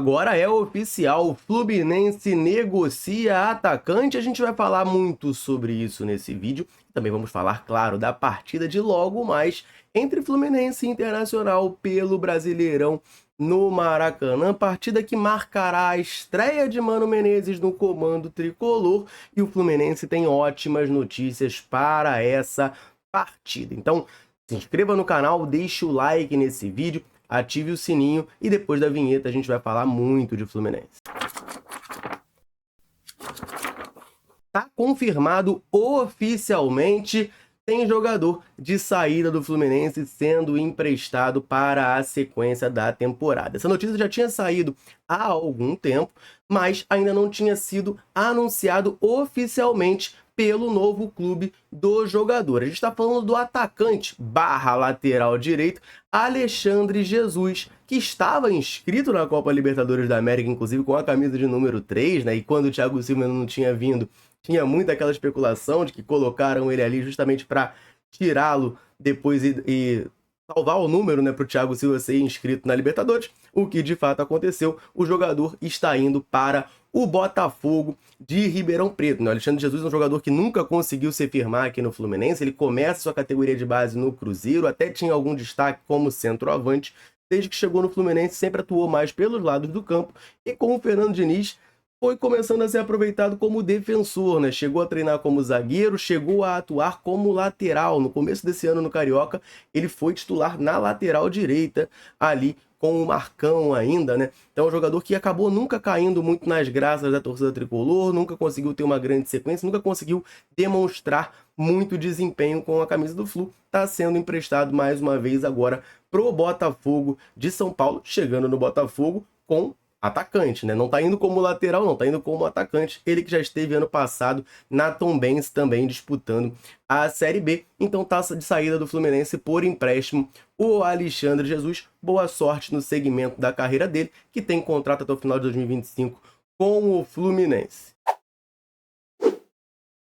Agora é oficial, o Fluminense negocia atacante. A gente vai falar muito sobre isso nesse vídeo. Também vamos falar, claro, da partida de logo mais entre Fluminense e Internacional pelo Brasileirão no Maracanã. Partida que marcará a estreia de Mano Menezes no comando tricolor. E o Fluminense tem ótimas notícias para essa partida. Então, se inscreva no canal, deixe o like nesse vídeo, ative o sininho e depois da vinheta a gente vai falar muito de Fluminense. Tá confirmado oficialmente, tem jogador de saída do Fluminense sendo emprestado para a sequência da temporada. Essa notícia já tinha saído há algum tempo, mas ainda não tinha sido anunciado oficialmente pelo novo clube do jogador. A gente está falando do atacante / lateral direito Alexandre Jesus, que estava inscrito na Copa Libertadores da América, inclusive com a camisa de número 3, né? E quando o Thiago Silva não tinha vindo, tinha muita aquela especulação de que colocaram ele ali justamente para tirá-lo depois e salvar o número, né, para o Thiago Silva ser inscrito na Libertadores, o que de fato aconteceu. O jogador está indo para o Botafogo de Ribeirão Preto. O Alexandre Jesus é um jogador que nunca conseguiu se firmar aqui no Fluminense. Ele começa sua categoria de base no Cruzeiro, até tinha algum destaque como centroavante. Desde que chegou no Fluminense, sempre atuou mais pelos lados do campo. E com o Fernando Diniz, foi começando a ser aproveitado como defensor, né? Chegou a treinar como zagueiro, chegou a atuar como lateral. No começo desse ano no Carioca, ele foi titular na lateral direita, ali com o Marcão ainda, né? Então é um jogador que acabou nunca caindo muito nas graças da torcida tricolor, nunca conseguiu ter uma grande sequência, nunca conseguiu demonstrar muito desempenho com a camisa do Flu. Está sendo emprestado mais uma vez agora pro Botafogo de São Paulo, chegando no Botafogo com atacante, né? Não tá indo como lateral, não, tá indo como atacante. Ele que já esteve ano passado na Tombense também disputando a Série B. Então tá de saída do Fluminense por empréstimo o Alexandre Jesus. Boa sorte no segmento da carreira dele, que tem contrato até o final de 2025 com o Fluminense.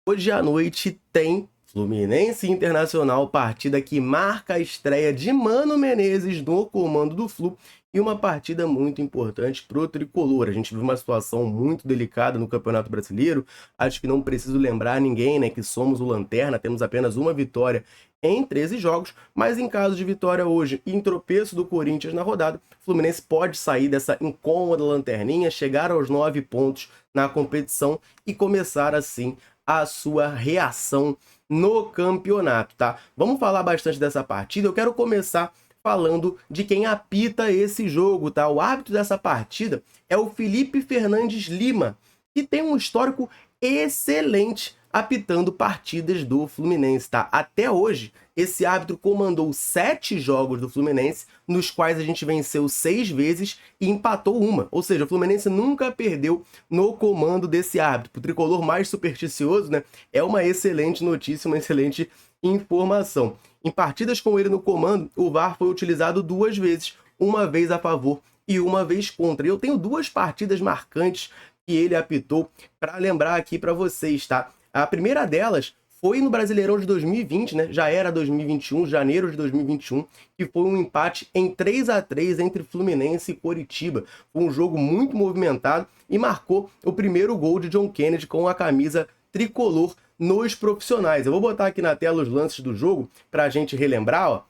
Hoje à noite tem Fluminense Internacional, partida que marca a estreia de Mano Menezes no comando do Flu e uma partida muito importante para o tricolor. A gente viu uma situação muito delicada no Campeonato Brasileiro. Acho que não preciso lembrar ninguém, né, que somos o lanterna, temos apenas uma vitória em 13 jogos, mas em caso de vitória hoje e em tropeço do Corinthians na rodada, o Fluminense pode sair dessa incômoda lanterninha, chegar aos 9 pontos na competição e começar assim a sua reação no campeonato, tá? Vamos falar bastante dessa partida. Eu quero começar falando de quem apita esse jogo, tá? O árbitro dessa partida é o Felipe Fernandes Lima, que tem um histórico excelente apitando partidas do Fluminense, tá? Até hoje, esse árbitro comandou 7 jogos do Fluminense, nos quais a gente venceu 6 vezes e empatou uma. Ou seja, o Fluminense nunca perdeu no comando desse árbitro. O tricolor mais supersticioso, né? É uma excelente notícia, uma excelente informação. Em partidas com ele no comando, o VAR foi utilizado 2 vezes, uma vez a favor e uma vez contra. E eu tenho 2 partidas marcantes que ele apitou para lembrar aqui para vocês, tá? A primeira delas foi no Brasileirão de 2020, né? Já era 2021, janeiro de 2021, que foi um empate em 3-3 entre Fluminense e Coritiba. Foi um jogo muito movimentado e marcou o primeiro gol de John Kennedy com a camisa tricolor nos profissionais. Eu vou botar aqui na tela os lances do jogo para a gente relembrar, ó.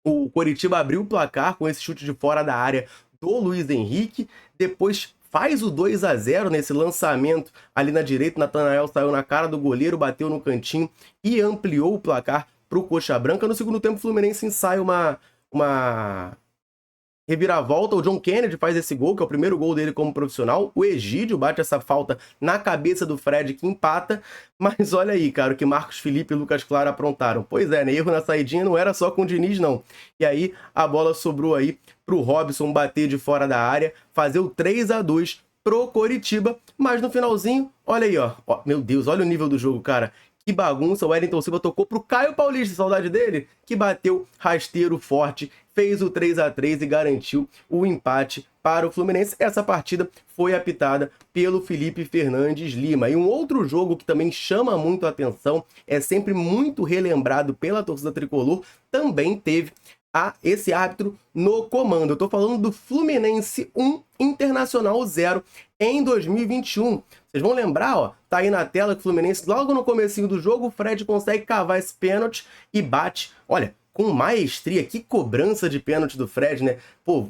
O Coritiba abriu o placar com esse chute de fora da área do Luiz Henrique, depois faz o 2-0 nesse lançamento ali na direita. Natanael saiu na cara do goleiro, bateu no cantinho e ampliou o placar para o Coxa Branca. No segundo tempo, o Fluminense ensaia uma reviravolta. O John Kennedy faz esse gol, que é o primeiro gol dele como profissional. O Egídio bate essa falta na cabeça do Fred, que empata. Mas olha aí, cara, o que Marcos Felipe e Lucas Claro aprontaram. Pois é, né? Erro na saidinha não era só com o Diniz, não. E aí a bola sobrou aí pro Robson bater de fora da área, fazer o 3-2 pro Coritiba. Mas no finalzinho, olha aí, ó. Meu Deus, olha o nível do jogo, cara. Que bagunça, o Wellington Silva tocou pro Caio Paulista, saudade dele, que bateu rasteiro forte, fez o 3-3 e garantiu o empate para o Fluminense. Essa partida foi apitada pelo Felipe Fernandes Lima. E um outro jogo que também chama muito a atenção, é sempre muito relembrado pela torcida tricolor, também teve a esse árbitro no comando. Eu tô falando do Fluminense 1, Internacional 0 em 2021. Vocês vão lembrar, ó, tá aí na tela que o Fluminense, logo no comecinho do jogo, o Fred consegue cavar esse pênalti e bate, olha, com maestria. Que cobrança de pênalti do Fred, né? Pô,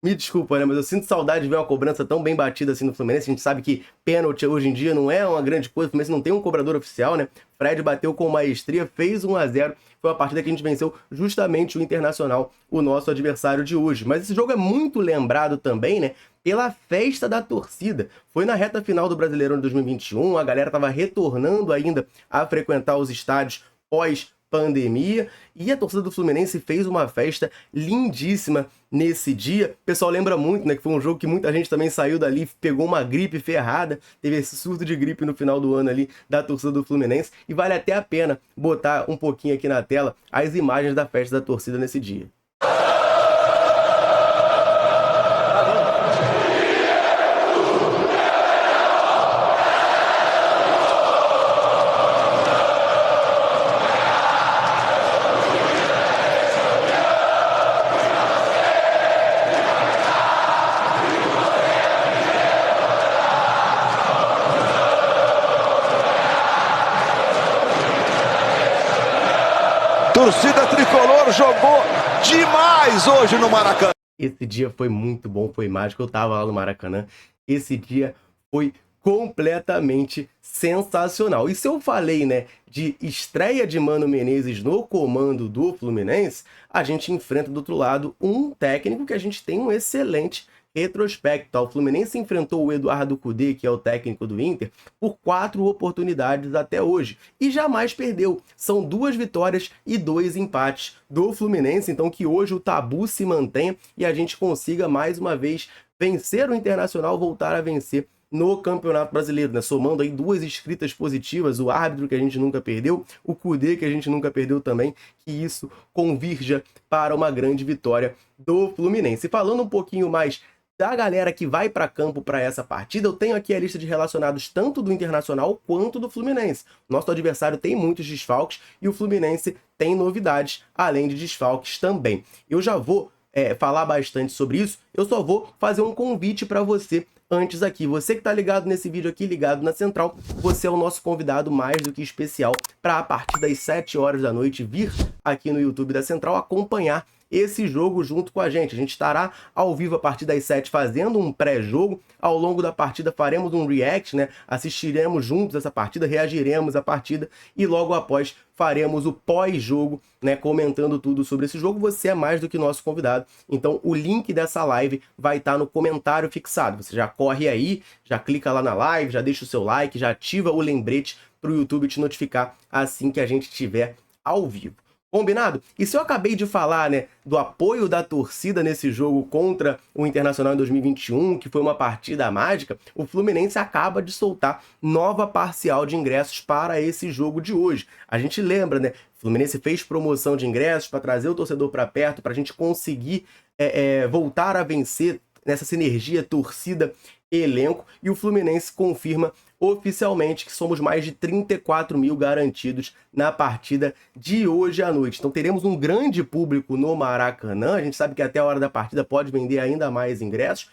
me desculpa, né? Mas eu sinto saudade de ver uma cobrança tão bem batida assim no Fluminense. A gente sabe que pênalti hoje em dia não é uma grande coisa. O Fluminense não tem um cobrador oficial, né? Fred bateu com maestria, fez 1-0. Foi uma partida que a gente venceu justamente o Internacional, o nosso adversário de hoje. Mas esse jogo é muito lembrado também, né? Pela festa da torcida. Foi na reta final do Brasileirão de 2021. A galera estava retornando ainda a frequentar os estádios pós-pandemia, e a torcida do Fluminense fez uma festa lindíssima nesse dia. O pessoal lembra muito, né, que foi um jogo que muita gente também saiu dali, pegou uma gripe ferrada, teve esse surto de gripe no final do ano ali da torcida do Fluminense, e vale até a pena botar um pouquinho aqui na tela as imagens da festa da torcida nesse dia. Torcida tricolor jogou demais hoje no Maracanã. Esse dia foi muito bom, foi mágico. Eu tava lá no Maracanã. Esse dia foi completamente sensacional. E se eu falei, né, de estreia de Mano Menezes no comando do Fluminense, a gente enfrenta do outro lado um técnico que a gente tem um excelente retrospecto. O Fluminense enfrentou o Eduardo Cudê, que é o técnico do Inter, por 4 oportunidades até hoje e jamais perdeu. São 2 vitórias e 2 empates do Fluminense, então que hoje o tabu se mantenha e a gente consiga mais uma vez vencer o Internacional, voltar a vencer no Campeonato Brasileiro, né? Somando aí 2 escritas positivas, o árbitro que a gente nunca perdeu, o Cudê que a gente nunca perdeu também, que isso convirja para uma grande vitória do Fluminense. E falando um pouquinho mais da galera que vai para campo para essa partida, eu tenho aqui a lista de relacionados tanto do Internacional quanto do Fluminense. Nosso adversário tem muitos desfalques e o Fluminense tem novidades, além de desfalques também. Eu já vou falar bastante sobre isso, eu só vou fazer um convite para você antes aqui. Você que está ligado nesse vídeo aqui, ligado na Central, você é o nosso convidado mais do que especial para a partir das 7 horas da noite vir aqui no YouTube da Central acompanhar esse jogo junto com a gente. A gente estará ao vivo a partir das 7 fazendo um pré-jogo. Ao longo da partida faremos um react, né? Assistiremos juntos essa partida, reagiremos à partida e logo após faremos o pós-jogo, né? Comentando tudo sobre esse jogo. Você é mais do que nosso convidado. Então o link dessa live vai estar no comentário fixado. Você já corre aí, já clica lá na live, já deixa o seu like, já ativa o lembrete para o YouTube te notificar assim que a gente estiver ao vivo. Combinado? E se eu acabei de falar, né, do apoio da torcida nesse jogo contra o Internacional em 2021, que foi uma partida mágica, o Fluminense acaba de soltar nova parcial de ingressos para esse jogo de hoje. A gente lembra, né? O Fluminense fez promoção de ingressos para trazer o torcedor para perto, para a gente conseguir voltar a vencer nessa sinergia torcida e elenco, e o Fluminense confirma oficialmente que somos mais de 34 mil garantidos na partida de hoje à noite. Então teremos um grande público no Maracanã. A gente sabe que até a hora da partida pode vender ainda mais ingressos.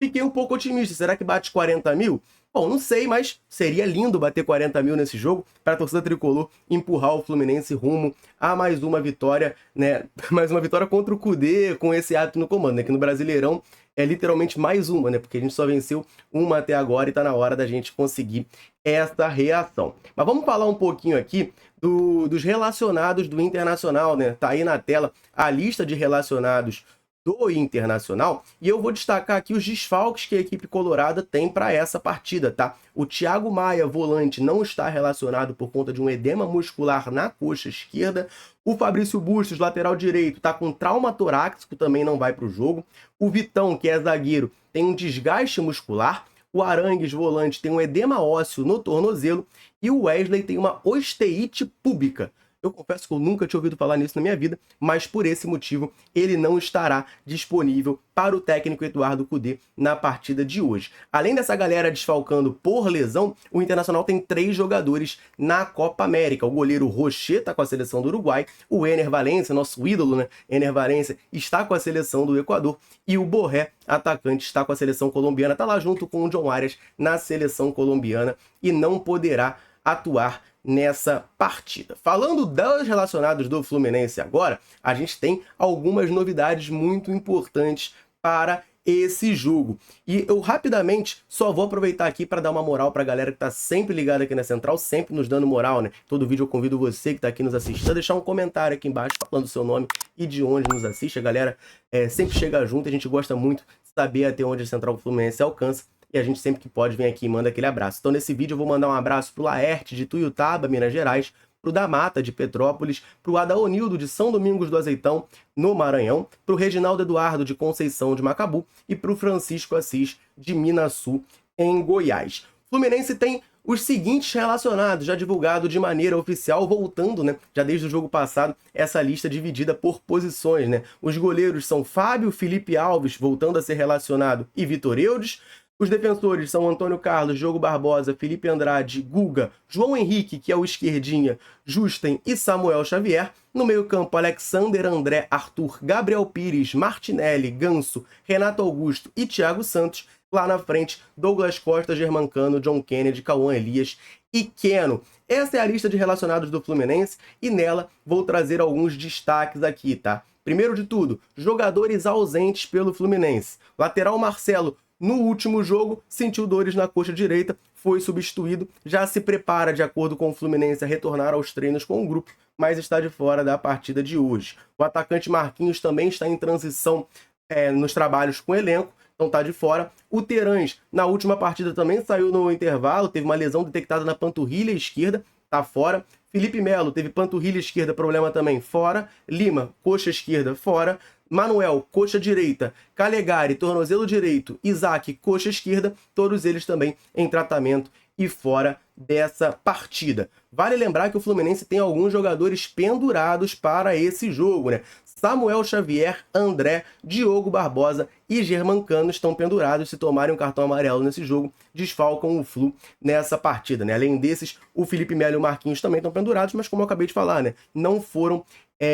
Fiquei um pouco otimista. Será que bate 40 mil? Bom, não sei, mas seria lindo bater 40 mil nesse jogo para a torcida tricolor empurrar o Fluminense rumo a mais uma vitória, né? Mais uma vitória contra o Cudê com esse ato no comando, né? Que no Brasileirão é literalmente mais uma, né? Porque a gente só venceu uma até agora e tá na hora da gente conseguir essa reação. Mas vamos falar um pouquinho aqui dos relacionados do Internacional, né? Tá aí na tela a lista de relacionados do Internacional, e eu vou destacar aqui os desfalques que a equipe colorada tem para essa partida, tá? O Thiago Maia, volante, não está relacionado por conta de um edema muscular na coxa esquerda. O Fabrício Bustos, lateral direito, está com trauma torácico, também não vai para o jogo. O Vitão, que é zagueiro, tem um desgaste muscular. O Arangues, volante, tem um edema ósseo no tornozelo. E o Wesley tem uma osteite púbica. Eu confesso que eu nunca tinha ouvido falar nisso na minha vida, mas por esse motivo ele não estará disponível para o técnico Eduardo Cudê na partida de hoje. Além dessa galera desfalcando por lesão, o Internacional tem 3 jogadores na Copa América. O goleiro Rocher está com a seleção do Uruguai, o Ener Valencia, nosso ídolo, né? Ener Valencia está com a seleção do Equador e o Borré, atacante, está com a seleção colombiana, está lá junto com o John Arias na seleção colombiana e não poderá atuar nessa partida. Falando dos relacionados do Fluminense agora, a gente tem algumas novidades muito importantes para esse jogo. E eu rapidamente só vou aproveitar aqui para dar uma moral para a galera que está sempre ligada aqui na Central, sempre nos dando moral, né? Todo vídeo eu convido você que está aqui nos assistindo a deixar um comentário aqui embaixo falando o seu nome e de onde nos assiste. A galera sempre chega junto, a gente gosta muito de saber até onde a Central Fluminense alcança. E a gente sempre que pode vem aqui e manda aquele abraço. Então nesse vídeo eu vou mandar um abraço pro Laerte de Tuiutaba, Minas Gerais, pro da Mata de Petrópolis, pro Adaonildo de São Domingos do Azeitão, no Maranhão, pro Reginaldo Eduardo de Conceição de Macabu e pro Francisco Assis de Minasul, em Goiás. O Fluminense tem os seguintes relacionados, já divulgado de maneira oficial, voltando, né, já desde o jogo passado, essa lista dividida por posições, né? Os goleiros são Fábio Felipe Alves, voltando a ser relacionado, e Vitor Eudes. Os defensores são Antônio Carlos, Diogo Barbosa, Felipe Andrade, Guga, João Henrique, que é o esquerdinha, Justen e Samuel Xavier. No meio-campo, Alexander, André, Arthur, Gabriel Pires, Martinelli, Ganso, Renato Augusto e Thiago Santos. Lá na frente, Douglas Costa, Germancano, John Kennedy, Cauã Elias e Keno. Essa é a lista de relacionados do Fluminense e nela vou trazer alguns destaques aqui, tá? Primeiro de tudo, jogadores ausentes pelo Fluminense. Lateral Marcelo, no último jogo, sentiu dores na coxa direita, foi substituído, já se prepara, de acordo com o Fluminense, a retornar aos treinos com o grupo, mas está de fora da partida de hoje. O atacante Marquinhos também está em transição nos trabalhos com o elenco, então está de fora. O Terãs, na última partida, também saiu no intervalo, teve uma lesão detectada na panturrilha esquerda, está fora. Felipe Melo teve panturrilha esquerda, problema também, fora. Lima, coxa esquerda, fora. Manuel, coxa direita, Calegari, tornozelo direito, Isaac, coxa esquerda, todos eles também em tratamento e fora dessa partida. Vale lembrar que o Fluminense tem alguns jogadores pendurados para esse jogo, né? Samuel Xavier, André, Diogo Barbosa e Germancano estão pendurados. Se tomarem um cartão amarelo nesse jogo, desfalcam o Flu nessa partida, né? Além desses, o Felipe Melo e o Marquinhos também estão pendurados, mas como eu acabei de falar, né? Não foram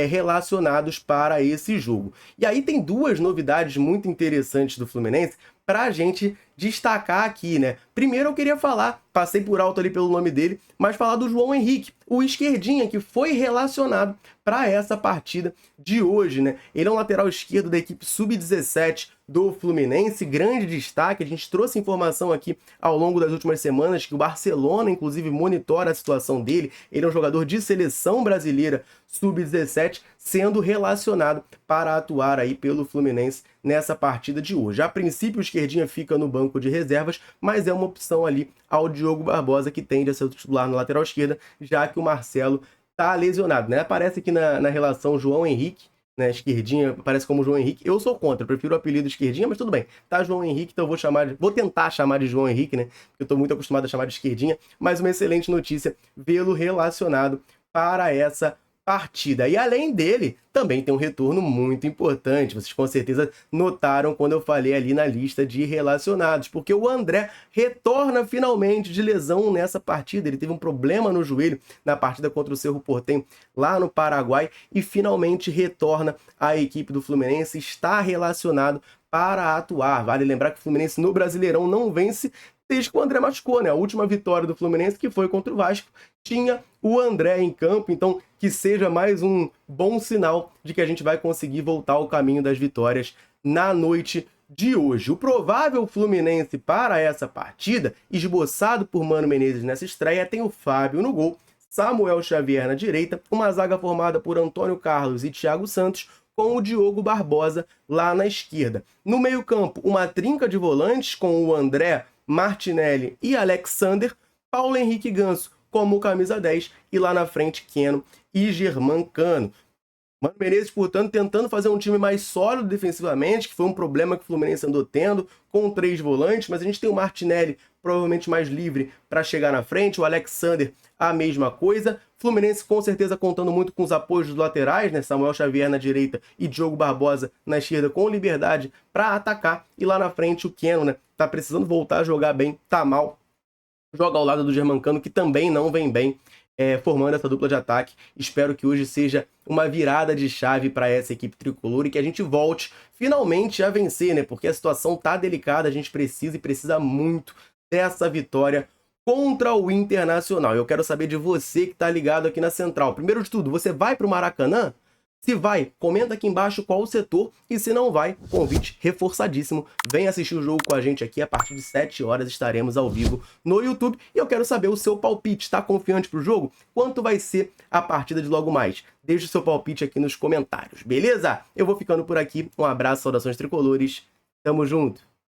relacionados para esse jogo. E aí tem duas novidades muito interessantes do Fluminense para a gente destacar aqui, né? Primeiro eu queria falar, passei por alto ali pelo nome dele, mas falar do João Henrique, o esquerdinha que foi relacionado para essa partida de hoje, né? Ele é um lateral esquerdo da equipe Sub-17 do Fluminense, grande destaque. A gente trouxe informação aqui ao longo das últimas semanas que o Barcelona, inclusive, monitora a situação dele. Ele é um jogador de seleção brasileira Sub-17, sendo relacionado para atuar aí pelo Fluminense nessa partida de hoje. A princípio, o esquerdinha fica no banco de reservas, mas é uma opção ali ao Diogo Barbosa, que tende a ser o titular na lateral esquerda, já que o Marcelo está lesionado, né? Aparece aqui na relação João Henrique, né? Esquerdinha aparece como João Henrique. Eu sou contra, prefiro o apelido esquerdinha, mas tudo bem. Tá João Henrique, então eu vou tentar chamar de João Henrique, né? Porque eu tô muito acostumado a chamar de esquerdinha, mas uma excelente notícia vê-lo relacionado para essa partida. E além dele, também tem um retorno muito importante. Vocês com certeza notaram quando eu falei ali na lista de relacionados, porque o André retorna finalmente de lesão nessa partida. Ele teve um problema no joelho na partida contra o Cerro Porteño lá no Paraguai e finalmente retorna à equipe do Fluminense, está relacionado para atuar. Vale lembrar que o Fluminense no Brasileirão não vence desde que o André machucou, né? A última vitória do Fluminense, que foi contra o Vasco, tinha o André em campo, então que seja mais um bom sinal de que a gente vai conseguir voltar ao caminho das vitórias na noite de hoje. O provável Fluminense para essa partida, esboçado por Mano Menezes nessa estreia, tem o Fábio no gol, Samuel Xavier na direita, uma zaga formada por Antônio Carlos e Thiago Santos, com o Diogo Barbosa lá na esquerda. No meio-campo, uma trinca de volantes com o André, Martinelli e Alexander, Paulo Henrique Ganso como camisa 10 e lá na frente Keno e Germancano. Mano Menezes, portanto, tentando fazer um time mais sólido defensivamente, que foi um problema que o Fluminense andou tendo, com 3 volantes, mas a gente tem o Martinelli provavelmente mais livre para chegar na frente. O Alexander, a mesma coisa. Fluminense com certeza contando muito com os apoios dos laterais, né? Samuel Xavier na direita e Diogo Barbosa na esquerda com liberdade para atacar. E lá na frente o Keno, né? Tá precisando voltar a jogar bem, tá mal. Joga ao lado do Germancano, que também não vem bem, formando essa dupla de ataque. Espero que hoje seja uma virada de chave para essa equipe tricolor e que a gente volte finalmente a vencer, né? Porque a situação tá delicada, a gente precisa muito dessa vitória contra o Internacional. Eu quero saber de você que tá ligado aqui na Central. Primeiro de tudo, você vai pro Maracanã? Se vai, comenta aqui embaixo qual o setor, e se não vai, convite reforçadíssimo. Vem assistir o jogo com a gente aqui, a partir de 7 horas estaremos ao vivo no YouTube. E eu quero saber o seu palpite, tá confiante pro jogo? Quanto vai ser a partida de logo mais? Deixe o seu palpite aqui nos comentários, beleza? Eu vou ficando por aqui, um abraço, saudações tricolores, tamo junto!